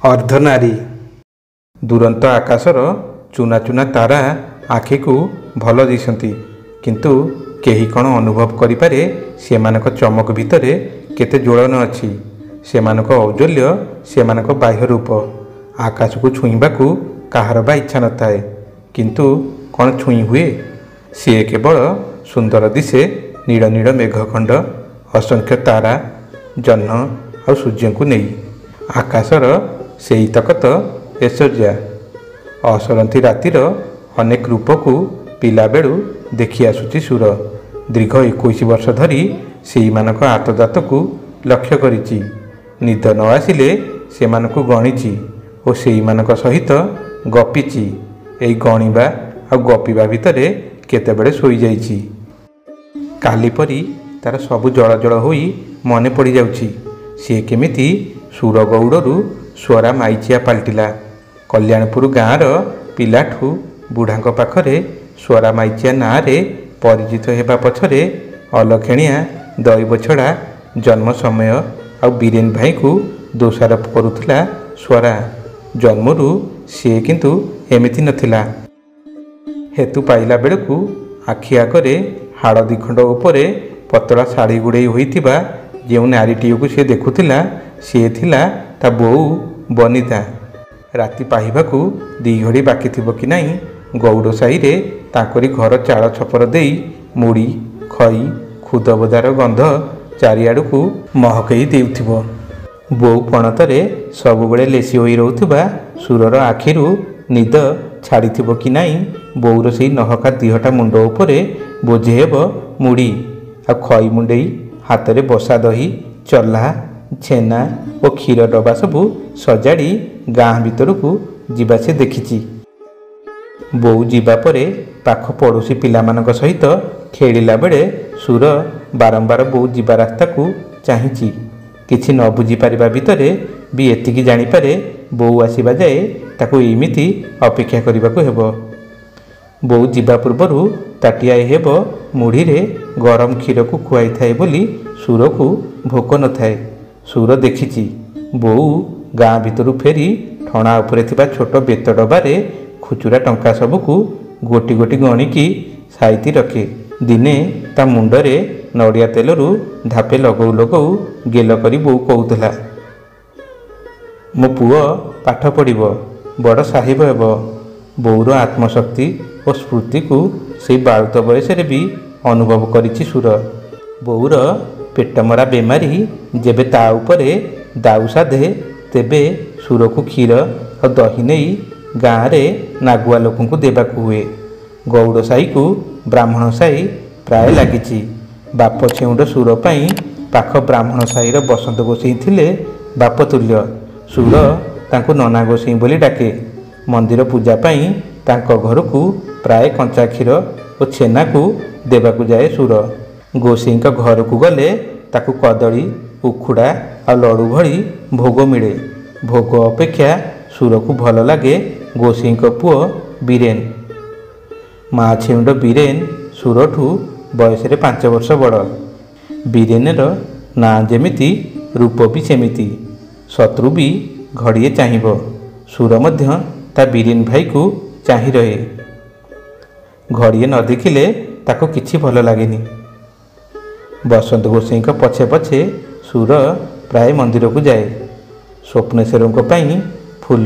अर्धनारी दुरंत आकाशर चुना चुना तारा आखि को भल दिशंती किंतु केही कण अनुभव करिपारे सेमानक चमक भितरे केते ज्वलन अछि। सेमानक औज्ज्वल्य सेमानक बाह्य रूप आकाश को छुईबाकू काहार बा इच्छा न थाए किंतु कण छुई हुए। सी केवल सुंदर दिशे नीड़ नीड़ मेघखंड असंख्य तारा जह्न और सूर्य को नहीं आकाशर सेई तकत ऐश्वर्या असरंती रातिर अनेक रूप को पिला बेलू देखि आसुची सुर दीर्घ 21 वर्ष धरी सेई मानक आतदात को लक्ष्य करिछि। निद न आसिले सेमानकु गणिछि और सेई मानक सहित गपिछि। एई गणिबा आ गपिबा भितरे केतेबेले सोई जाइछि। काली परी तार सबु जल जल होई मने पड़ी जाउछि। सी केमिति सुर गौड़रू स्वरा माइचिया पाल्टिला। कल्याणपुर गाँवर पिलाठू बुढ़ांक पाखरे स्वरा माइचिया नाँरे परिचित हेबा पछरे अलखेणिया दैव छड़ा जन्म समय आ बीरेन भाई को दोषारोप करुथला। स्वरा जन्मरू सी किंतु एमिति नथिला। हेतु पाइला बेलू आखि आगरे हाड़ दिखंड उपरे पतला शाढ़ी गुड़े होइतिबा जो नारीटी को सी देखुला सी थिला ता बोऊ बनिता। राति पाहिबाकू दी घड़ी बाकी थिबो कि नहीं गौड़ साही रे तांकरी घर चाल छपर देई मुड़ी खई खुदबदार गंध चारिआडू महकई देउथिबो। बोऊ पणतरे सबुबले लेसी होई रहउथिबा सुरर आखिरू निद छाड़िथिबो कि नहीं बोऊर सेई नहका दिहटा मुंड उपरे बोझे हेब मुड़ी आ खई मुंडेई हाथ में बसा दही चला छेना और क्षीर डबा सबू सजाड़ी गाँ भीतर को जीवा से देखी। बोऊ जीवा परे पाख पड़ोशी पिलामानक सहित खेलिला बेले सुर बारंबार बोऊ जीवा रास्ता को चाहिए। किछि न बुझी पारिबा भितरे भी एतिकी जानिपारे बोऊ आसीबा जाए ताकू एमिति अपेक्षा करबाकू हेबो। बोऊ जीवा पूर्वरु ताटिया हेब मुढ़ी रे गरम क्षीर को खुआई थाए बोली सुर को भोक न थाए। सुर देखिछि बोऊ गाँ भितर फेरी ठणा उपरे थिबा छोट बेत डबारे खुचुरा टंका सबको गोटी गोटी गणिकी साइती रखे। दिने ता मुंडरे नड़िया तेलरू धापे लगौ लगौ गेल करी बोऊ कहूला मो पुओ पाठ पढ़िबो बड़ साहिब हेब। बोऊर आत्मशक्ति और स्फूर्ति को से बालुत बयस भी अनुभव करिछि सुर। बोऊर पेटमरा बेमारी जेबे ता उपरे दाऊ साधे तेबे सुर को क्षीर और दही नहीं गाँव में नागुआ लोक देवाक हुए। गौड़ साही को ब्राह्मण साही प्राय लगी। बाप छेउंड सुर पाई पाख ब्राह्मण साहीर बसंत गोसाई थिले बाप तुल्य। सुर तांको नना गोसाई बोली डाके। मंदिर पूजा पाई तांको घर को प्राय कंचा क्षीर और छेना को देवाकू जाए सुर। गोसाई घर को गले ताकू कदली उखुड़ा और लड़ू भली भोग मिले। भोग अपेक्षा सुर को भल लगे गोसाई पुओ बीरेन। माँ छेउंड बीरेन सुरठू बयस 5 वर्ष बड़। बीरेनर ना जेमिति रूप भी सेमिति। शत्रु भी घड़िए चाहिब सुर मध्य ता बीरेन भाई को चाही रहे। घड़िए न देखिले ताको किछि भल लागेनी। बसंत गोसाई पछे पछे सुर प्राय मंदिर को जाए। स्वप्नेश्वर फूल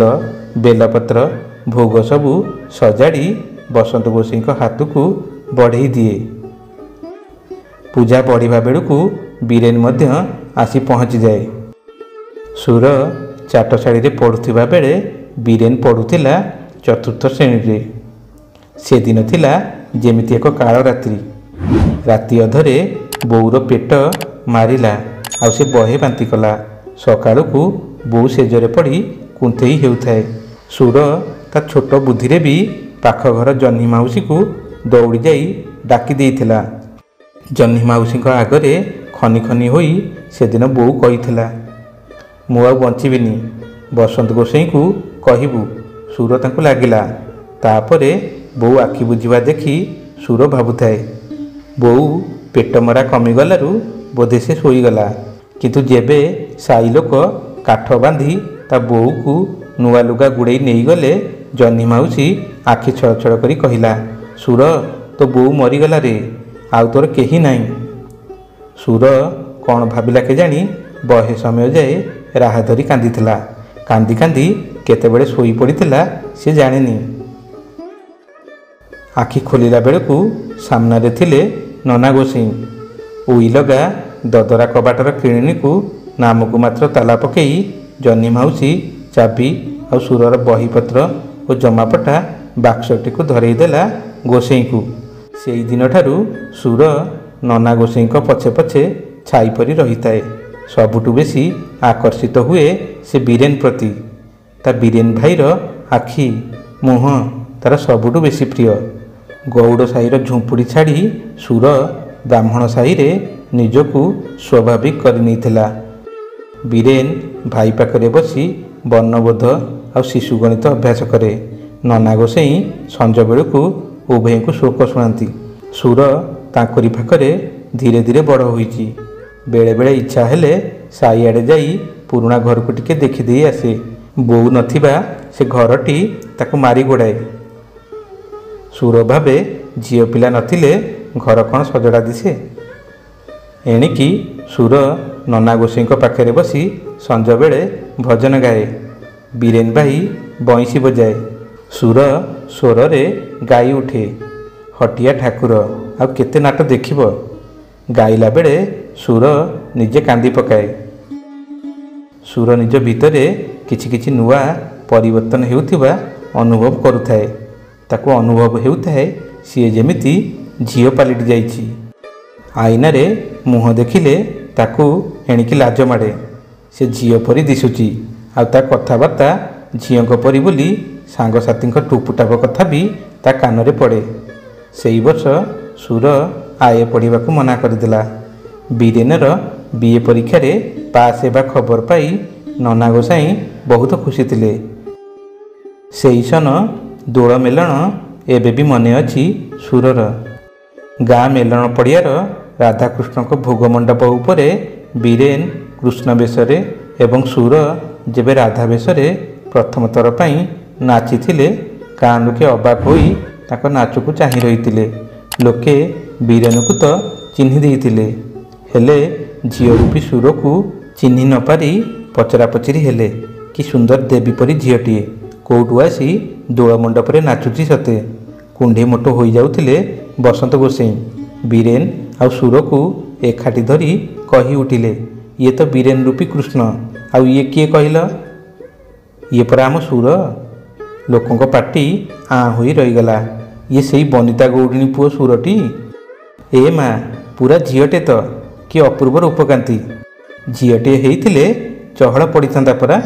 बेलपत्र भोग सबू सजाड़ी बसंत गोसाई हाथ को बढ़ई दिए। पूजा बढ़िबा बेलू बीरेन मध्य आसी पहुँची जाए। सुर चाटशाड़ी रे पढ़ुथिबा बेले बीरेन पढ़ुथिला 4th श्रेणी रे। से दिन थिला जेमिति एक काल रात्रि। राति अधरे बोऊर पेट मारिला आ से बहे बांति कला। सकाळू को बोऊ सेजरे पड़ी कुंथई हेउथाए। सुर ता छोट बुद्धि रे भी पाख घर जन्ही माउसी को दौड़ी जाई डाकी देइथिला। जन्ही माउसी आगरे खनी खनी होई से दिन बोऊ कहिथिला मु आ बंचिबिनी बसंत गोसाई को कहबू। सुर तांको लागिला। तापरे बोऊ आखि बुझिबा देखी सुर भाबुथाए बोऊ पेटमरा कमिगलारू बोधे से शोईगला। किंतु जेबे साई लोक काठ बांधी ତା ବୋଉକୁ ନୂଆ ଲୁଗା ଗୁଡ଼େଇ ନେଇଗଲେ ଜହ୍ନି ମାଉସୀ ଆଖି ଛଳଛଳ କରି କହିଲା, ସୁର ତୋ ବୋଉ ମରିଗଲା ରେ, ଆଉ ତୋର କେହି ନାହିଁ। ସୁର କ'ଣ ଭାବିଲା କେଜାଣି ବହେ ସମୟ ଯାଏ ରାହା ଧରି କାନ୍ଦିଥିଲା। କାନ୍ଦି କାନ୍ଦି କେତେବେଳେ ଶୋଇପଡ଼ିଥିଲା ସେ ଜାଣିନି। ଆଖି ଖୋଲିଲା ବେଳକୁ ସାମ୍ନାରେ ଥିଲେ ନନା ଗୋସେଇଁ। ଉଇ ଲଗା ଦଦରା କବାଟର କିଣିଣୀକୁ ନାମକୁ ମାତ୍ର ତାଲା ପକେଇ ଜହ୍ନି ମାଉସୀ ଚାବି ଆଉ ସୁରର ବହିପତ୍ର ଓ ଜମାପଟା ବାକ୍ସଟିକୁ ଧରେଇ ଦେଲା ଗୋସେଇଁକୁ। ସେଇ ଦିନଠାରୁ ସୁର ନନା ଗୋସେଇଁଙ୍କ ପଛେ ପଛେ ଛାଇ ପରି ରହିଥାଏ। ସବୁଠୁ ବେଶୀ ଆକର୍ଷିତ ହୁଏ ସେ ବୀରେନ ପ୍ରତି। ତା ବୀରେନ ଭାଇର ଆଖି ମୁହଁ ତାର ସବୁଠୁ ବେଶୀ ପ୍ରିୟ। ଗଉଡ଼ ସାହିର ଝୁମ୍ପୁଡ଼ି ଛାଡ଼ି ସୁର ବ୍ରାହ୍ମଣ ସାହିରେ ନିଜକୁ ସ୍ୱାଭାବିକ କରିନେଇଥିଲା। ବୀରେନ ଭାଇ ପାଖରେ ବସି ବର୍ଣ୍ଣବୋଧ ଆଉ ଶିଶୁ ଗଣିତ ଅଭ୍ୟାସ କରେ। ନନା ଗୋସେଇଁ ସଞ୍ଜ ବେଳକୁ ଉଭୟଙ୍କୁ ଶୋକ ଶୁଣାନ୍ତି। ସୁର ତାଙ୍କରି ପାଖରେ ଧୀରେ ଧୀରେ ବଡ଼ ହୋଇଛି। ବେଳେବେଳେ ଇଚ୍ଛା ହେଲେ ସାଇଆଡ଼େ ଯାଇ ପୁରୁଣା ଘରକୁ ଟିକେ ଦେଖିଦେଇ ଆସେ। ବୋଉ ନଥିବା ସେ ଘରଟି ତାକୁ ମାରି ଗୋଡ଼ାଏ। ସୁର ଭାବେ ଝିଅ ପିଲା ନଥିଲେ ଘର କ'ଣ ସଜଡ଼ା ଦିଶେ। ଏଣିକି ସୁର ନନା ଗୋସେଇଁଙ୍କ ପାଖରେ ବସି ସଞ୍ଜବେଳେ ଭଜନ ଗାଏ। ବୀରେନ ଭାଇ ବଇଁଶୀ ବଜାଏ। ସୁର ସ୍ୱରରେ ଗାଇ ଉଠେ, ହଟିଆ ଠାକୁର ଆଉ କେତେ ନାଟ ଦେଖିବ। ଗାଇଲା ବେଳେ ସୁର ନିଜେ କାନ୍ଦି ପକାଏ। ସୁର ନିଜ ଭିତରେ କିଛି କିଛି ନୂଆ ପରିବର୍ତ୍ତନ ହେଉଥିବା ଅନୁଭବ କରୁଥାଏ। ତାକୁ ଅନୁଭବ ହେଉଥାଏ ସିଏ ଯେମିତି ଝିଅ ପାଲଟି ଯାଇଛି। ଆଇନାରେ ମୁହଁ ଦେଖିଲେ ତାକୁ ଏଣିକି ଲାଜ ମାଡ଼େ। ସେ ଝିଅ ପରି ଦିଶୁଛି ଆଉ ତା କଥାବାର୍ତ୍ତା ଝିଅଙ୍କ ପରି ବୋଲି ସାଙ୍ଗସାଥୀଙ୍କ ଟୁପୁଟାପ କଥା ବି ତା କାନରେ ପଡ଼େ। ସେଇ ବର୍ଷ ସୁର ଆଏ ପଢ଼ିବାକୁ ମନା କରିଦେଲା। ବୀରେନର ବିଏ ପରୀକ୍ଷାରେ ପାସ୍ ହେବା ଖବର ପାଇ ନନା ଗୋସାଇଁ ବହୁତ ଖୁସି ଥିଲେ। ସେଇ ସନ ଦୋଳ ମେଲଣ ଏବେ ବି ମନେ ଅଛି ସୁରର। ଗାଁ ମେଲଣ ପଡ଼ିଆର ରାଧାକୃଷ୍ଣଙ୍କ ଭୋଗ ମଣ୍ଡପ ଉପରେ ବୀରେନ କୃଷ୍ଣ ବେଶରେ ଏବଂ ସୁର ଯେବେ ରାଧା ବେଶରେ ପ୍ରଥମ ଥର ପାଇଁ ନାଚିଥିଲେ ଗାଁ ଲୋକେ ଅବାକ ହୋଇ ତାଙ୍କ ନାଚକୁ ଚାହିଁ ରହିଥିଲେ। ଲୋକେ ବୀରେନକୁ ତ ଚିହ୍ନି ଦେଇଥିଲେ, ହେଲେ ଝିଅ ରୂପୀ ସୁରକୁ ଚିହ୍ନି ନ ପାରି ପଚରାପଚରି ହେଲେ, କି ସୁନ୍ଦର ଦେବୀ ପରି ଝିଅଟିଏ, କୋଉଠୁ ଆସି ଦୋଳ ମଣ୍ଡପରେ ନାଚୁଛି ସତେ। କୁଣ୍ଢେ ମୋଟ ହୋଇଯାଉଥିଲେ ବସନ୍ତ ଗୋସେଇଁ। ବୀରେନ ଆଉ ସୁରକୁ ଏକାଠି ଧରି କହି ଉଠିଲେ, ଇଏ ତ ବୀରେନ ରୂପୀ କୃଷ୍ଣ, ଆଉ ଇଏ କିଏ କହିଲ? ଇଏ ପରା ଆମ ସୁର। ଲୋକଙ୍କ ପାଟି ଆଁ ହୋଇ ରହିଗଲା। ଇଏ ସେଇ ବନିତା ଗୌଡ଼ିଣୀ ପୁଅ ସୁରଟି? ଏ ମା, ପୁରା ଝିଅଟେ ତ, କି ଅପୂର୍ବ ରୂପକାନ୍ତି। ଝିଅଟିଏ ହେଇଥିଲେ ଚହଳ ପଡ଼ିଥାନ୍ତା ପରା।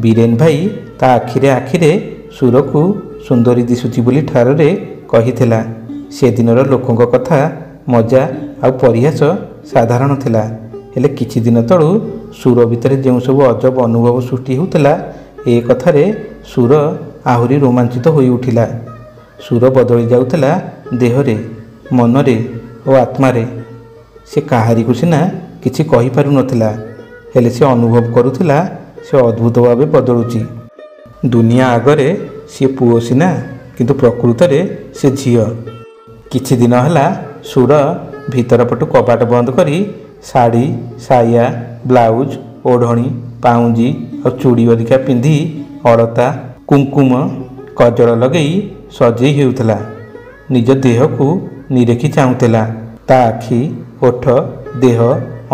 ବୀରେନ ଭାଇ ତା ଆଖିରେ ଆଖିରେ ସୁରକୁ ସୁନ୍ଦରୀ ଦିଶୁଛି ବୋଲି ଠାରରେ କହିଥିଲା। ସେଦିନର ଲୋକଙ୍କ କଥା ମଜା ଆଉ ପରିହାସ ସାଧାରଣ ଥିଲା, ହେଲେ କିଛି ଦିନ ତଳୁ ସୁର ଭିତରେ ଯେଉଁ ସବୁ ଅଜବ ଅନୁଭବ ସୃଷ୍ଟି ହେଉଥିଲା ଏ କଥାରେ ସୁର ଆହୁରି ରୋମାଞ୍ଚିତ ହୋଇ ଉଠିଲା। ସୁର ବଦଳି ଯାଉଥିଲା ଦେହରେ, ମନରେ ଓ ଆତ୍ମାରେ। ସେ କାହାରିକୁ ସିନା କିଛି କହିପାରୁନଥିଲା, ହେଲେ ସେ ଅନୁଭବ କରୁଥିଲା ସେ ଅଦ୍ଭୁତ ଭାବେ ବଦଳୁଛି। ଦୁନିଆ ଆଗରେ ସିଏ ପୁଅ ସିନା, କିନ୍ତୁ ପ୍ରକୃତରେ ସେ ଝିଅ। କିଛି ଦିନ ହେଲା ସୁର ଭିତର ପଟୁ କବାଟ ବନ୍ଦ କରି ଶାଢ଼ୀ, ସାୟା, ବ୍ଲାଉଜ, ଓଢ଼ଣୀ, ପାଉଁଜି ଆଉ ଚୁଡ଼ି ଅଧିକା ପିନ୍ଧି ଅଳତା, କୁଙ୍କୁମ, କଜଳ ଲଗେଇ ସଜେଇ ହେଉଥିଲା। ନିଜ ଦେହକୁ ନିରେଖି ଚାହୁଁଥିଲା। ତା ଆଖି, ଓଠ, ଦେହ,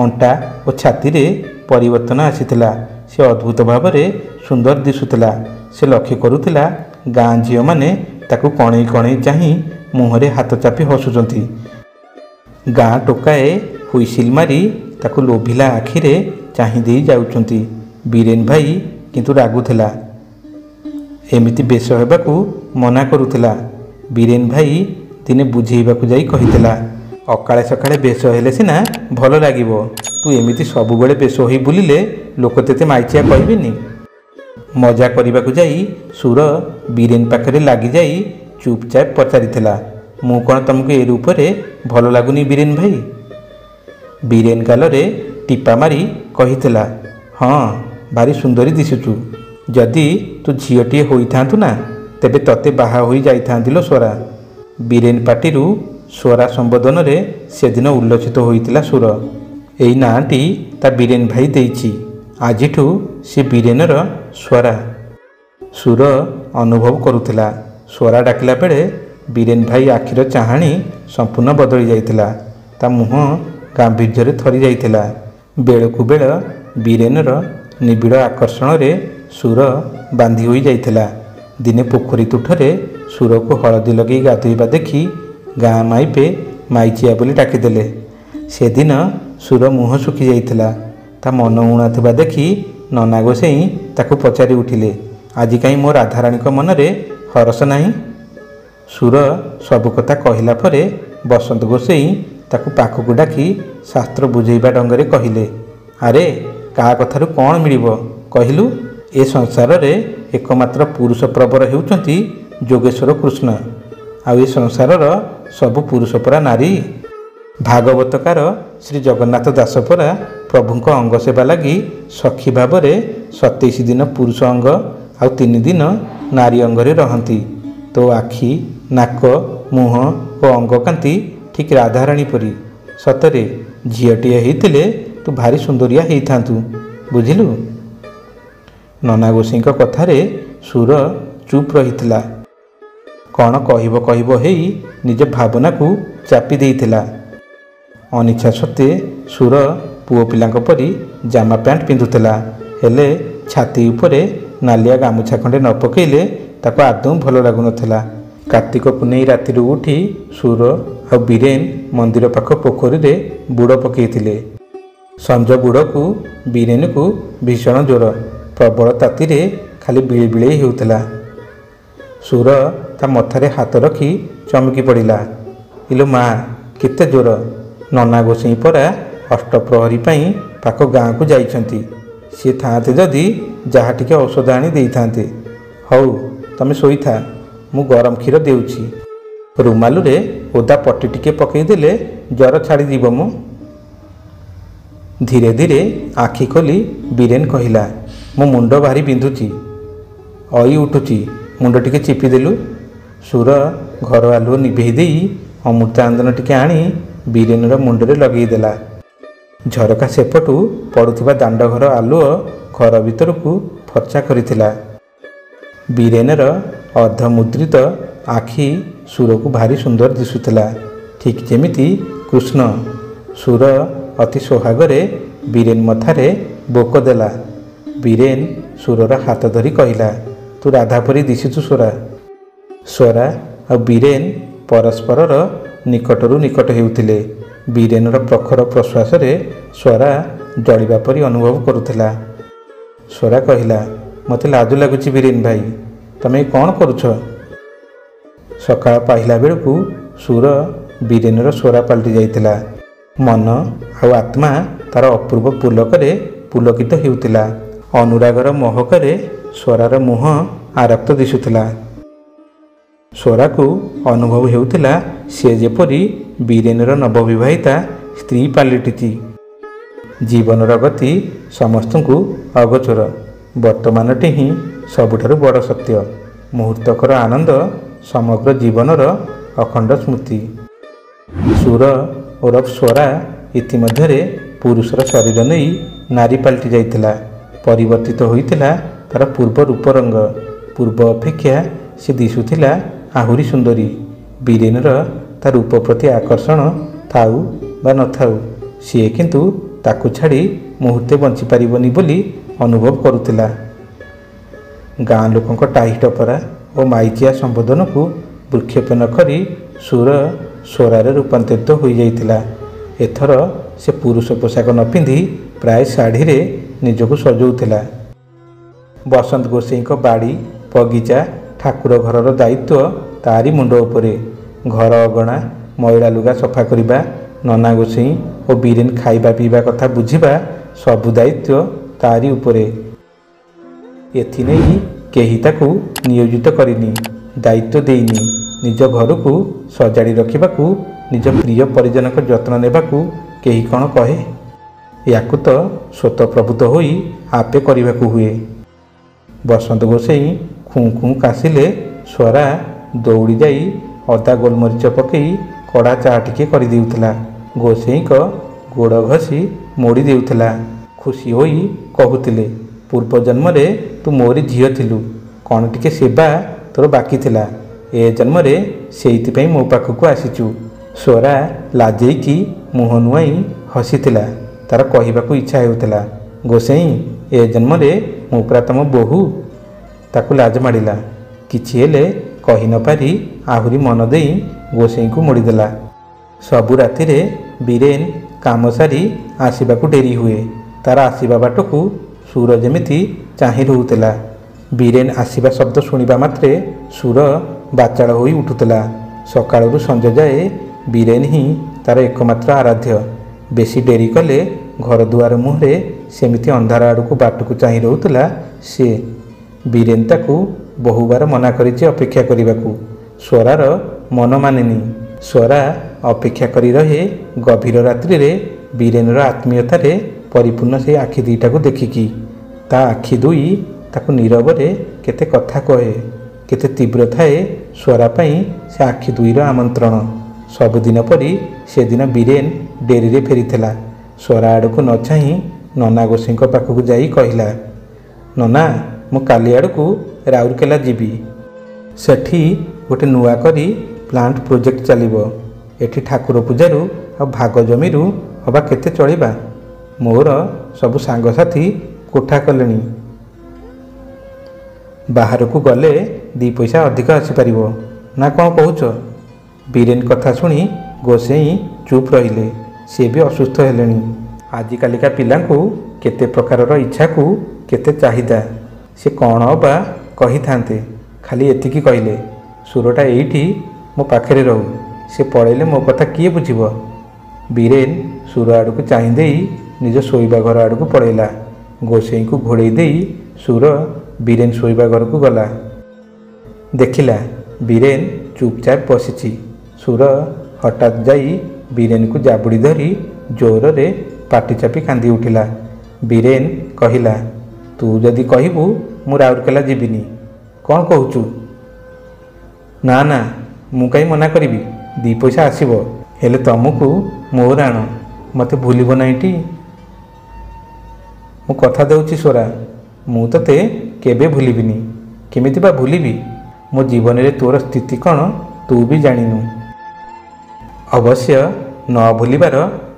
ଅଣ୍ଟା ଓ ଛାତିରେ ପରିବର୍ତ୍ତନ ଆସିଥିଲା। ସେ ଅଦ୍ଭୁତ ଭାବରେ ସୁନ୍ଦର ଦିଶୁଥିଲା। ସେ ଲକ୍ଷ୍ୟ କରୁଥିଲା ଗାଁ ଝିଅମାନେ ତାକୁ କଣେଇ କଣେଇ ଚାହିଁ ମୁହଁରେ ହାତ ଚାପି ହସୁଛନ୍ତି। ଗାଁ ଟୋକାଏ ହୁଇସିଲ ମାରି ତାକୁ ଲୋଭିଲା ଆଖିରେ ଚାହିଁ ଦେଇ ଯାଉଛନ୍ତି। ବୀରେନ ଭାଇ କିନ୍ତୁ ରାଗୁଥିଲା, ଏମିତି ବେଶ ହେବାକୁ ମନା କରୁଥିଲା। ବୀରେନ ଭାଇ ଦିନେ ବୁଝେଇବାକୁ ଯାଇ କହିଥିଲା, ଅକାଳେ ସକାଳେ ବେଶ ହେଲେ ସିନା ଭଲ ଲାଗିବ, ତୁ ଏମିତି ସବୁବେଳେ ବେଶ ହୋଇ ବୁଲିଲେ ଲୋକ ତତେ ମାଇଚିଆ କହିବେନି। ମଜା କରିବାକୁ ଯାଇ ସୁର ବୀରେନ ପାଖରେ ଲାଗିଯାଇ ଚୁପଚାପ ପଚାରିଥିଲା, ମୁଁ କ'ଣ ତମକୁ ଏ ରୂପରେ ଭଲ ଲାଗୁନି ବୀରେନ ଭାଇ? ବୀରେନ ଗାଲରେ ଟିପା ମାରି କହିଥିଲା, ହଁ ଭାରି ସୁନ୍ଦରୀ ଦିଶୁଛୁ। ଯଦି ତୁ ଝିଅଟିଏ ହୋଇଥାନ୍ତୁ ନା, ତେବେ ତତେ ବାହା ହୋଇ ଯାଇଥାନ୍ତି ଲୋ ସ୍ୱରା। ବୀରେନ ପାଟିରୁ ସ୍ୱରା ସମ୍ବୋଧନରେ ସେଦିନ ଉଲ୍ଲସିତ ହୋଇଥିଲା ସୁର। ଏଇ ନାଁଟି ତା ବୀରେନ ଭାଇ ଦେଇଛି। ଆଜିଠୁ ସେ ବୀରେନର ସ୍ୱରା। ସୁର ଅନୁଭବ କରୁଥିଲା ସ୍ୱରା ଡାକିଲା ବେଳେ ବୀରେନ ଭାଇ ଆଖିର ଚାହାଣୀ ସମ୍ପୂର୍ଣ୍ଣ ବଦଳି ଯାଇଥିଲା। ତା ମୁହଁ ଗାମ୍ଭୀର୍ଯ୍ୟରେ ଥରି ଯାଇଥିଲା। ବେଳକୁ ବେଳ ବୀରେନର ନିବିଡ଼ ଆକର୍ଷଣରେ ସୁର ବାନ୍ଧି ହୋଇ ଯାଇଥିଲା। ଦିନେ ପୋଖରୀ ତୁଠରେ ସୁରକୁ ହଳଦୀ ଲଗେଇ ଗାଧୋଇବା ଦେଖି ଗାଁ ମାଇପେ ମାଇଚିଆ ବୋଲି ଡାକିଦେଲେ। ସେଦିନ ସୁର ମୁହଁ ଶୁଖି ଯାଇଥିଲା। ତା ମନ ଉଣା ଥିବା ଦେଖି ନନା ଗୋସେଇଁ ତାକୁ ପଚାରି ଉଠିଲେ, ଆଜି କାହିଁ ମୋ ରାଧାରାଣୀଙ୍କ ମନରେ ହରସ ନାହିଁ? ସୁର ସବୁ କଥା କହିଲା ପରେ ବସନ୍ତ ଗୋସେଇଁ ତାକୁ ପାଖକୁ ଡାକି ଶାସ୍ତ୍ର ବୁଝେଇବା ଢଙ୍ଗରେ କହିଲେ, ଆରେ କାହା କଥାରୁ କ'ଣ ମିଳିବ କହିଲୁ? ଏ ସଂସାରରେ ଏକମାତ୍ର ପୁରୁଷ ପ୍ରବର ହେଉଛନ୍ତି ଯୋଗେଶ୍ୱର କୃଷ୍ଣ। ଆଉ ଏ ସଂସାରର ସବୁ ପୁରୁଷ ପରା ନାରୀ। ଭାଗବତକାର ଶ୍ରୀ ଜଗନ୍ନାଥ ଦାସ ପରା ପ୍ରଭୁଙ୍କ ଅଙ୍ଗ ସେବା ଲାଗି ସଖୀ ଭାବରେ 27 ଦିନ ପୁରୁଷ ଅଙ୍ଗ ଆଉ 3 ଦିନ ନାରୀ ଅଙ୍ଗରେ ରହନ୍ତି। ତୋ ଆଖି, ନାକ, ମୁହଁ ଓ ଅଙ୍ଗକାନ୍ତି ଠିକ୍ ରାଧାରାଣୀ ପରି। ସତରେ ଝିଅଟିଏ ହେଇଥିଲେ ତୁ ଭାରି ସୁନ୍ଦରିଆ ହେଇଥାନ୍ତୁ, ବୁଝିଲୁ? ନନା ଗୋସେଇଁଙ୍କ କଥାରେ ସୁର ଚୁପ୍ ରହିଥିଲା। କ'ଣ କହିବ କହିବ ହେଇ ନିଜ ଭାବନାକୁ ଚାପି ଦେଇଥିଲା। ଅନିଚ୍ଛା ସତ୍ତ୍ୱେ ସୁର ପୁଅ ପିଲାଙ୍କ ପରି ଜାମା ପ୍ୟାଣ୍ଟ ପିନ୍ଧୁଥିଲା। ହେଲେ ଛାତି ଉପରେ ନାଲିଆ ଗାମୁଛା ଖଣ୍ଡେ ନ ପକାଇଲେ ତାକୁ ଆଦୌ ଭଲ ଲାଗୁନଥିଲା। କାର୍ତ୍ତିକ ପୂର୍ଣ୍ଣମୀ ରାତିରୁ ଉଠି ସୁର ଆଉ ବୀରେନ ମନ୍ଦିର ପାଖ ପୋଖରୀରେ ବୁଡ଼ ପକାଇଥିଲେ। ସଞ୍ଜ ବୁଡ଼କୁ ବୀରେନକୁ ଭୀଷଣ ଜ୍ୱର। ପ୍ରବଳ ତାତିରେ ଖାଲି ବିଳିବିଳେଇ ହେଉଥିଲା। ସୁର ତା ମଥାରେ ହାତ ରଖି ଚମକି ପଡ଼ିଲା। ଇଲୋ ମା, କେତେ ଜ୍ୱର! ନନା ଗୋସେଇଁ ପରା ଅଷ୍ଟପ୍ରହରୀ ପାଇଁ ପାଖ ଗାଁକୁ ଯାଇଛନ୍ତି। ସିଏ ଥାଆନ୍ତେ ଯଦି ଯାହା ଟିକେ ଔଷଧ ଆଣି ଦେଇଥାନ୍ତେ। ହଉ ତମେ ଶୋଇଥା, ମୁଁ ଗରମ କ୍ଷୀର ଦେଉଛି। ରୁମାଲରେ ଓଦା ପଟି ଟିକେ ପକାଇଦେଲେ ଜ୍ୱର ଛାଡ଼ିଯିବ ମ। ଧୀରେ ଧୀରେ ଆଖି ଖୋଲି ବୀରେନ କହିଲା, ମୋ ମୁଣ୍ଡ ଭାରି ବିନ୍ଧୁଛି, ଅଇ ଉଠୁଛି, ମୁଣ୍ଡ ଟିକେ ଚିପିଦେଲୁ। ସୁର ଘର ଆଲୁଅ ନିଭେଇ ଦେଇ ଅମୃତାଞ୍ଜନ ଟିକେ ଆଣି ବୀରେନର ମୁଣ୍ଡରେ ଲଗେଇଦେଲା। ଝରକା ସେପଟୁ ପଡ଼ୁଥିବା ଦାଣ୍ଡଘର ଆଲୁଅ ଘର ଭିତରକୁ ଫର୍ଚ୍ଚା କରିଥିଲା। ବୀରେନର ଅର୍ଦ୍ଧମୁଦ୍ରିତ ଆଖି ସୁରକୁ ଭାରି ସୁନ୍ଦର ଦିଶୁଥିଲା, ଠିକ୍ ଯେମିତି କୃଷ୍ଣ। ସୁର ଅତି ସୋହାଗରେ ବୀରେନ ମଥାରେ ବୋକ ଦେଲା। ବୀରେନ ସୁରର ହାତ ଧରି କହିଲା, ତୁ ରାଧା ପରି ଦିଶୁଛୁ ସ୍ୱରା। ସ୍ୱରା ଆଉ ବୀରେନ ପରସ୍ପରର ନିକଟରୁ ନିକଟ ହେଉଥିଲେ। ବୀରେନର ପ୍ରଖର ପ୍ରଶ୍ୱାସରେ ସ୍ୱରା ଜଳିବା ପରି ଅନୁଭବ କରୁଥିଲା। ସ୍ୱରା କହିଲା, ମୋତେ ଲାଜ ଲାଗୁଛି ବୀରେନ ଭାଇ, ତମେ କ'ଣ କରୁଛ? ସକାଳ ପାହିଲା ବେଳକୁ ସୁର ବୀରେନର ସ୍ୱରା ପାଲଟି ଯାଇଥିଲା। ମନ ଆଉ ଆତ୍ମା ତାର ଅପୂର୍ବ ପୁଲକରେ ପୁଲକିତ ହେଉଥିଲା। ଅନୁରାଗର ମହକରେ ସ୍ୱରାର ମୁହଁ ଆରକ୍ତ ଦିଶୁଥିଲା। ସ୍ୱରାକୁ ଅନୁଭବ ହେଉଥିଲା ସେ ଯେପରି ବୀରେନର ନବବିବାହିତା ସ୍ତ୍ରୀ ପାଲଟିଛି। ଜୀବନର ଗତି ସମସ୍ତଙ୍କୁ ଅଗୋଚର। ବର୍ତ୍ତମାନଟି ହିଁ ସବୁଠାରୁ ବଡ଼ ସତ୍ୟ। ମୁହୂର୍ତ୍ତକର ଆନନ୍ଦ ସମଗ୍ର ଜୀବନର ଅଖଣ୍ଡ ସ୍ମୃତି। ସୁର ଓରଫ ସ୍ୱରା ଇତିମଧ୍ୟରେ ପୁରୁଷର ଶରୀର ନେଇ ନାରୀ ପାଲଟି ଯାଇଥିଲା। ପରିବର୍ତ୍ତିତ ହୋଇଥିଲା ତାର ପୂର୍ବ ରୂପରଙ୍ଗ। ପୂର୍ବ ଅପେକ୍ଷା ସେ ଦିଶୁଥିଲା ଆହୁରି ସୁନ୍ଦରୀ। ବୀରେନର ତା ରୂପ ପ୍ରତି ଆକର୍ଷଣ ଥାଉ ବା ନଥାଉ, ସିଏ କିନ୍ତୁ ତାକୁ ଛାଡ଼ି ମୁହୂର୍ତ୍ତେ ବଞ୍ଚିପାରିବନି ବୋଲି ଅନୁଭବ କରୁଥିଲା। ଗାଁ ଲୋକଙ୍କ ଟାହି ଟପରା ଓ ମାଇଚିଆ ସମ୍ବୋଧନକୁ ଭ୍ରୂକ୍ଷେପ ନ କରି ସୁର ସ୍ୱରାରେ ରୂପାନ୍ତରିତ ହୋଇଯାଇଥିଲା। ଏଥର ସେ ପୁରୁଷ ପୋଷାକ ନ ପିନ୍ଧି ପ୍ରାୟ ଶାଢ଼ୀରେ ନିଜକୁ ସଜଉଥିଲା। ବସନ୍ତ ଗୋସେଇଁଙ୍କ ବାଡ଼ି, ବଗିଚା, ଠାକୁର ଘରର ଦାୟିତ୍ୱ ତାରି ମୁଣ୍ଡ ଉପରେ। ଘର ଅଗଣା, ମଇଳା ଲୁଗା ସଫା କରିବା, ନନା ଗୋସେଇଁ ଓ ବୀରେନ ଖାଇବା ପିଇବା କଥା ବୁଝିବା, ସବୁ ଦାୟିତ୍ୱ ତାରି ଉପରେ। ଏଥିନେଇ କେହି ତାକୁ ନିୟୋଜିତ କରିନି, ଦାୟିତ୍ୱ ଦେଇନି। ନିଜ ଘରକୁ ସଜାଡ଼ି ରଖିବାକୁ, ନିଜ ପ୍ରିୟ ପରିଜନଙ୍କ ଯତ୍ନ ନେବାକୁ କେହି କ'ଣ କହେ? याकू तो स्वतःप्रभुत होई आपे करने हुए। बसंत गोसाई खूँ खूँ काशिले स्वरा दौड़ी जाई अदा गोलमरीच पकई कड़ा चा टिके कर देउथला। गोसाई को गोड़ घसी मोड़ी देउथला। खुशी होई कहूतिले, पूर्व जन्म रे तू मोरी झील थिलु, कौन टिके सेवा तोर बाकी थिला, ए जन्म रे सेइथिपई मो पाखकु आसीचु। स्वरा लाजेकी मुह नुआई हसीथिला। तार कहबाकू इच्छा हेउथिला, गोसाई ए जन्म रे मो पुरा तम बोहू। ताकू लाज माडिला। किछि हेले कहि न पारि आहुरी मन देई गोसाई को मोड़ीदेला। सबु राति रे बीरेन काम सारी आसवाक डेरी हुए। तार आसवा बाटकू सुर जेमिति चाहि रहूला। बीरेन आसवा शब्द शुणा मात्रे सुर बाचाड़ हो उठुला। सकाळु संज जाए बीरेन ही तार एकमात्र आराध्य। बेसी डेरी कले घर दुआर मुहरे सेमिति अंधार आड़क बाटकू चाहि रहूला। से बीरेन ताकू बहुबार मना करिछि अपेक्षा करने। स्वरार मन मानेनी। स्वरा अपेक्षा करी रहे गभीर रात्रि रे बीरेनर आत्मीयतार परिपूर्ण से आखि दुईटा को देखिकी। ता आखि दुई ताकू नीरवरे केते कथा कहे, केते तीव्र थाए स्वरा पई से आखि दुईर आमंत्रण। सबुदिन परी से दिन बीरेन डेरी रे फेरीथिला। स्वरा आड़क न चाही नना गोसाई पाखक जाई कहला, नना मु काली आड़कू राउरकेला जीवी। सेठी गोटे नुआ करी प्लांट प्रोजेक्ट चलिबो। एठी ठाकुर पूजारू आ भाग जमीरू हवा केते चलिबा। मोर सबु सांगसाथी कोठा कलेनी। बाहर को गले 2 पैसा अधिक आसीपारिबो ना कौन कहूच। बीरेन कथा शुणी गोसाई चुप रहिले। से भी असुस्थ हेलेनी। आजिकालिका पिलांकू केते प्रकारर इच्छा को केते चाहिदा से कौन अबा कही थांते। खाली एतिकी कहले, सुरटा एइठी मो पाखरे रहू, से पड़ेले मो कथा किए बुझिब। बीरेन सुर आड़क चाहि निज शोइबा घर आड़क पड़ेला। गोसाई को घोड़े देई सुर बीरेन शोइबा घर को गला। देखिला बीरेन चुपचाप बसिछि। सुर हठात जाई बीरेन को जाबुड़ी धरी जोर रे पाटी चापी कांदी उठिला। बीरेन कहिला, तू जदि कहबू मु राउरकेला जीविनी। कौन कहूचु? ना ना मु कहीं मना करी। 2 पैसा आसीबो, हेले तुमको मोर आण, मते भूलिब नाइटी। मु कथा देउछि स्वरा, मु तते केबे भूलिबिनी। केमिति बा भूलिबी? मो जीवन रे तोर स्थिति कौन तू भी जानिनु। अवश्य न भूलिबार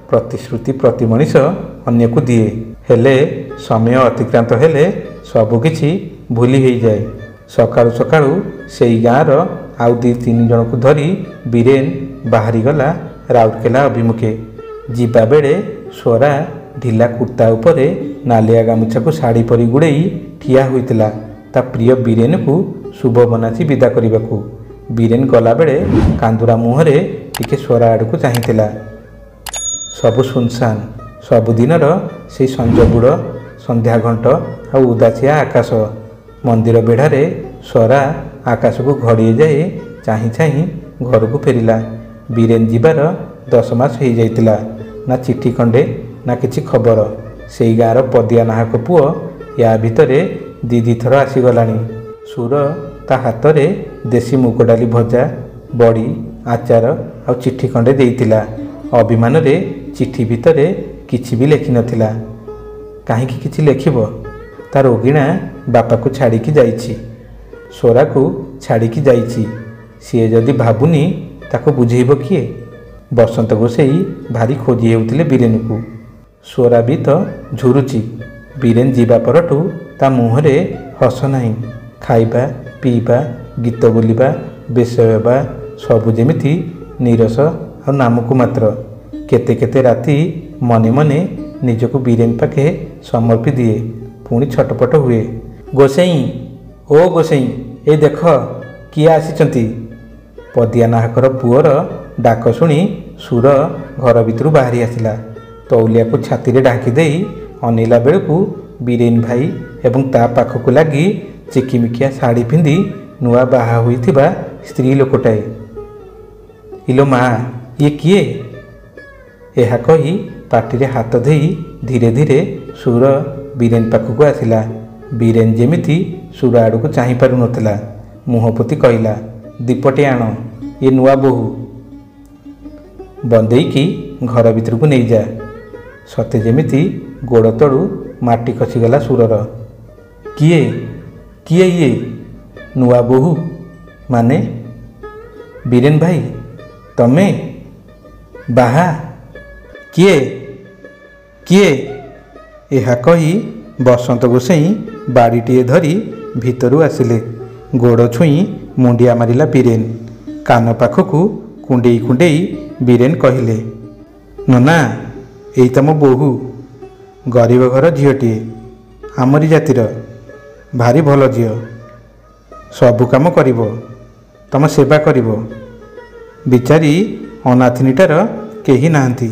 प्रतिश्रुति प्रति मनीष अन्य को दिए, हेले समय अतिक्रांत हेले सबुकिछि भूली हो जाए। सकाळु सकाळु सेई गाँर आउ 2-3 जन को धरी बीरेन बाहरी गला राउरकेला अभिमुखे। जीवा बेले स्वरा ढिला कुर्ता उपरे नालिया गामुछा को शाढ़ी परी गुड़ेई ठिया होइतिला ता प्रिय बीरेन को शुभ मनासी विदा करने। बीरेन गला बेले कांदुरा मुहरे टिके स्वरा आड़ को चाहिला। सबु सुनसान। सबुदिनर से संज बुड़ संध्या घंट आ उदासिया आकाश। मंदिर बेढ़ारे स्वरा आकाश को घड़िए जाए चाही चाही घर को फेरिला। बीरेन जीवार 10 मास हो जाइतिला। ना चिठी खंडे ना किछि खबर। से गाँर पदिया नाहक पुओ या भितरे 2 थर आसीगलानी। सुर ता हाथ रे देसी मुग डाली भजा, बड़ी, आचार आ चिठी खंडे देइतिला। अभिमान रे चिठी भितरे किछि भी लेखि नथिला। काहेकि किछि लेखिबो? ता रोगिणा बापा को छाड़िकी जाइछि, स्वरा को छाड़िकी जाइछि। सी जदि भाबुनी ताको बुझेइब किए? बसंत गोसाई भारी खोजी हेउथिले बीरेन को। स्वरा भी तो झुरुची। बीरेन जीवा परठू ता मुहरे हस नाही। खाइबा पीबा गीत बोलिबा बेश हेबा सबु जेमिति नीरस आ नामको मात्र। केते केते राति मने मने निजको बीरेन पाखे समर्पी दिए। पुणी छटपट हुए। गोसाई, ओ गोसाई, ए देख किए आसीचंती। पदिया नाहकर पुअर डाक शुणी सुर घर भितर बाहरी आसिला। तौलिया को छाती रे ढांकी देई अनेला बेलू बीरेन भाई एवं ता पाखक लगी चिकिमिकिया शाढ़ी पिंधि नुआ बाहा होइथिबा स्त्री लोकटाए। इलो माँ, ये किए? यह कही पाटिरे हाथ देई ଧୀରେ ଧୀରେ ସୁର ବୀରେନ ପାଖକୁ ଆସିଲା। ବୀରେନ ଯେମିତି ସୁର ଆଡ଼କୁ ଚାହିଁ ପାରୁନଥିଲା। ମୁହଁ ପୋତି କହିଲା, ଦୀପଟେ ଆଣ, ଏ ନୂଆ ବୋହୂ। ବନ୍ଦେଇକି ଘର ଭିତରକୁ ନେଇଯା। ସତେ ଯେମିତି ଗୋଡ଼ ତଳୁ ମାଟି ଖସିଗଲା ସୁରର। କିଏ କିଏ ଇଏ? ନୂଆ ବୋହୂ ମାନେ? ବୀରେନ ଭାଇ ତମେ? ବାହା? କିଏ କିଏ? ଏହା କହି ବସନ୍ତ ଗୋସାଇଁ ବାଡ଼ିଟିଏ ଧରି ଭିତରୁ ଆସିଲେ। ଗୋଡ଼ ଛୁଇଁ ମୁଣ୍ଡିଆ ମାରିଲା ବୀରେନ। କାନ ପାଖକୁ କୁଣ୍ଡେଇ କୁଣ୍ଡେଇ ବୀରେନ କହିଲେ, ନନା, ଏଇ ତମ ବୋହୂ। ଗରିବ ଘର ଝିଅଟିଏ, ଆମରି ଜାତିର, ଭାରି ଭଲ ଝିଅ। ସବୁ କାମ କରିବ, ତମ ସେବା କରିବ। ବିଚାରୀ ଅନାଥିନୀଟାର କେହି ନାହାନ୍ତି।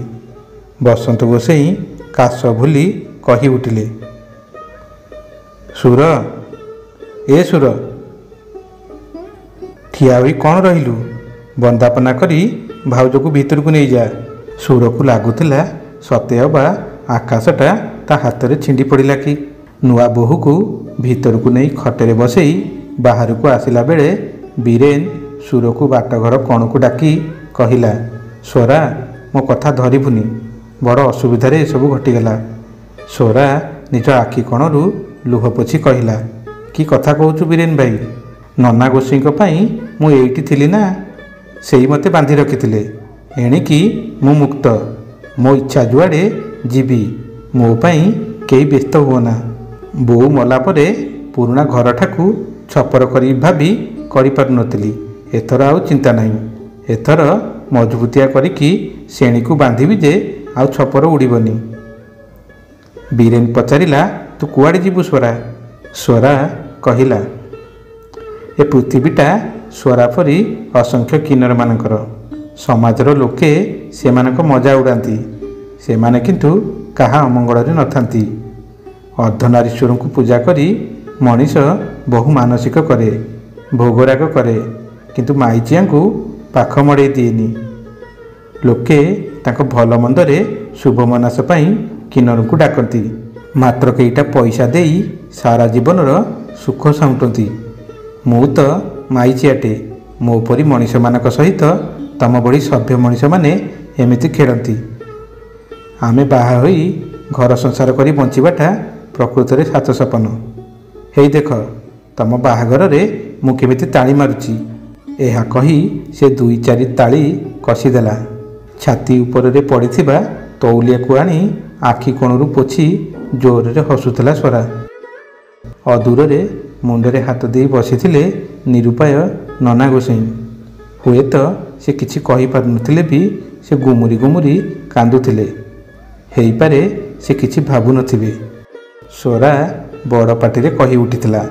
ବସନ୍ତ ଗୋସାଇଁ କାଶ ଭୁଲି କହି ଉଠିଲେ, ସୁର, ଏ ସୁର, ଠିଆ ହୋଇ କ'ଣ ରହିଲୁ? ବନ୍ଦାପନା କରି ଭାଉଜକୁ ଭିତରକୁ ନେଇଯା। ସୁରକୁ ଲାଗୁଥିଲା ସତେ ଅବା ଆକାଶଟା ତା ହାତରେ ଛିଣ୍ଡି ପଡ଼ିଲା କି। ନୂଆ ବୋହୂକୁ ଭିତରକୁ ନେଇ ଖଟରେ ବସେଇ ବାହାରକୁ ଆସିଲା ବେଳେ ବୀରେନ ସୁରକୁ ବାଟଘର କଣକୁ ଡାକି କହିଲା, ସ୍ୱରା, ମୋ କଥା ଧରିବୁନି, ବଡ଼ ଅସୁବିଧାରେ ଏସବୁ ଘଟିଗଲା। ସ୍ୱରା ନିଜ ଆଖି କଣରୁ ଲୁହ ପୋଛି କହିଲା, କି କଥା କହୁଛୁ ବୀରେନ ଭାଇ? ନନା ଗୋସାଇଁଙ୍କ ପାଇଁ ମୁଁ ଏଇଠି ଥିଲି ନା, ସେଇ ମୋତେ ବାନ୍ଧି ରଖିଥିଲେ। ଏଣିକି ମୁଁ ମୁକ୍ତ, ମୋ ଇଚ୍ଛା ଯୁଆଡ଼େ ଯିବି। ମୋ ପାଇଁ କେହି ବ୍ୟସ୍ତ ହୁଅନା। ବୋଉ ମଲା ପରେ ପୁରୁଣା ଘରଟାକୁ ଛପର କରି ଭାବି କରିପାରୁନଥିଲି। ଏଥର ଆଉ ଚିନ୍ତା ନାହିଁ। ଏଥର ମଜବୁତିଆ କରିକି ଶେଣିକୁ ବାନ୍ଧିବି ଯେ ଆଉ ଛପର ଉଡ଼ିବନି। ବୀରେନ ପଚାରିଲା, ତୁ କୁଆଡ଼େ ଯିବୁ ସ୍ୱରା? ସ୍ୱରା କହିଲା, ଏ ପୃଥିବୀଟା ସ୍ୱରା ପରି ଅସଂଖ୍ୟ କିନ୍ନରମାନଙ୍କର। ସମାଜର ଲୋକେ ସେମାନଙ୍କ ମଜା ଉଡ଼ାନ୍ତି, ସେମାନେ କିନ୍ତୁ କାହା ଅମଙ୍ଗଳରେ ନଥାନ୍ତି। ଅର୍ଦ୍ଧନାରୀଶ୍ୱରଙ୍କୁ ପୂଜା କରି ମଣିଷ ବହୁ ମାନସିକ କରେ, ଭୋଗରାଗ କରେ, କିନ୍ତୁ ମାଇଚିଆଙ୍କୁ ପାଖ ମଡ଼େଇ ଦିଏନି। ଲୋକେ ତାଙ୍କ ଭଲ ମନ୍ଦରେ ଶୁଭ ମନାସ ପାଇଁ କିନ୍ନରଙ୍କୁ ଡାକନ୍ତି, ମାତ୍ର କେଇଟା ପଇସା ଦେଇ ସାରା ଜୀବନର ସୁଖ ସାଉଁଟନ୍ତି। ମୁଁ ତ ମାଇଚିଆଟେ। ମୋ ପରି ମଣିଷମାନଙ୍କ ସହିତ ତମ ଭଳି ସଭ୍ୟ ମଣିଷମାନେ ଏମିତି ଖେଳନ୍ତି। ଆମେ ବାହା ହୋଇ ଘର ସଂସାର କରି ବଞ୍ଚିବାଟା ପ୍ରକୃତରେ ସାତ ସପନ। ହେଇ ଦେଖ, ତମ ବାହାଘରରେ ମୁଁ କେମିତି ତାଳି ମାରୁଛି। ଏହା କହି ସେ 2-4 ତାଳି କଷିଦେଲା। ଛାତି ଉପରରେ ପଡ଼ିଥିବା ତଉଲିଆକୁ ଆଣି ଆଖି କୋଣରୁ ପୋଛି ଜୋରରେ ହସୁଥିଲା ସ୍ୱରା। ଅଦୂରରେ ମୁଣ୍ଡରେ ହାତ ଦେଇ ବସିଥିଲେ ନିରୁପାୟ ନନା ଗୋସାଇଁ। ହୁଏତ ସେ କିଛି କହିପାରୁନଥିଲେ ବି ସେ ଗୁମୁରି ଗୁମୁରି କାନ୍ଦୁଥିଲେ। ହେଇପାରେ ସେ କିଛି ଭାବୁନଥିବେ। ସ୍ୱରା ବଡ଼ ପାଟିରେ କହି ଉଠିଥିଲା,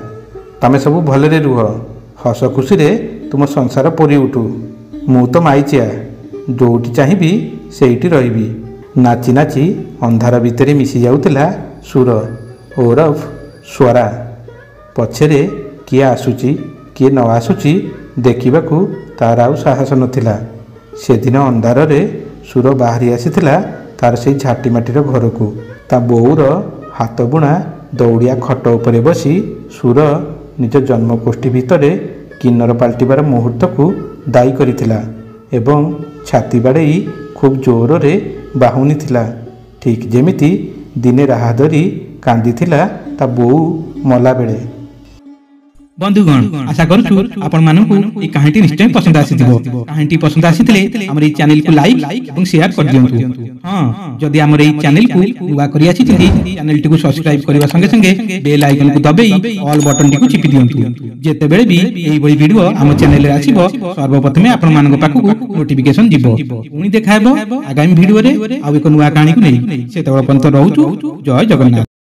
ତମେ ସବୁ ଭଲରେ ରୁହ, ହସ ଖୁସିରେ ତୁମ ସଂସାର ପୋରି ଉଠୁ। ମୁଁ ତ ମାଇଚିଆ, ଯୋଉଠି ଚାହିଁବି ସେଇଠି ରହିବି। ନାଚି ନାଚି ଅନ୍ଧାର ଭିତରେ ମିଶି ଯାଉଥିଲା ସୁର ଓରଫ ସ୍ୱରା। ପଛରେ କିଏ ଆସୁଛି କିଏ ନ ଆସୁଛି ଦେଖିବାକୁ ତାର ଆଉ ସାହସ ନଥିଲା। ସେଦିନ ଅନ୍ଧାରରେ ସୁର ବାହାରି ଆସିଥିଲା ତାର ସେଇ ଝାଟିମାଟିର ଘରକୁ। ତା ବୋଉର ହାତ ବୁଣା ଦୌଡ଼ିଆ ଖଟ ଉପରେ ବସି ସୁର ନିଜ ଜନ୍ମଗୋଷ୍ଠୀ ଭିତରେ କିନ୍ନର ପାଲଟିବାର ମୁହୂର୍ତ୍ତକୁ ଦାୟୀ କରିଥିଲା ଏବଂ ଛାତି ବାଡ଼େଇ ଖୁବ୍ ଜୋରରେ ବାହୁନିଥିଲା, ଠିକ୍ ଯେମିତି ଦିନେ ରାହା ଧରି କାନ୍ଦିଥିଲା ତା ବୋଉ ମଲାବେଳେ। বন্ধুগণ, আশা করছু আপনার এই কাহিনীটি নিশ্চয় পছন্দ আসিথিব। কাহিনীটি পছন্দ আসিলে আমার এই চ্যানেলকে লাইক এবং শেয়ার করে দিয়ন্তু। হ্যাঁ, যদি আমার এই চ্যানেলকে নূয়া করি আসিথিবি, চ্যানেলটিকে সাবস্ক্রাইব করিবা সঙ্গে সঙ্গে বেল আইকনକୁ দবাই অল বটনটিକୁ চিপি দিয়ন্তু। যেতেবেলে বি এইভଳି ভিডিও আমার চ্যানেলে আসিব, সর্বপ্রথমে আপনার পাখକୁ নোটিফিকেশন দিব। পুଣି দেখা ହେବ আগামী ভিডিওরে ଆଉ ଏକ ନୂଆ କାହାଣୀକୁ ନେଇ। ସେତେବେଳେ ପର୍ଯ୍ୟନ୍ତ ରହୁଛୁ। ଜୟ ଜଗନ୍ନାଥ।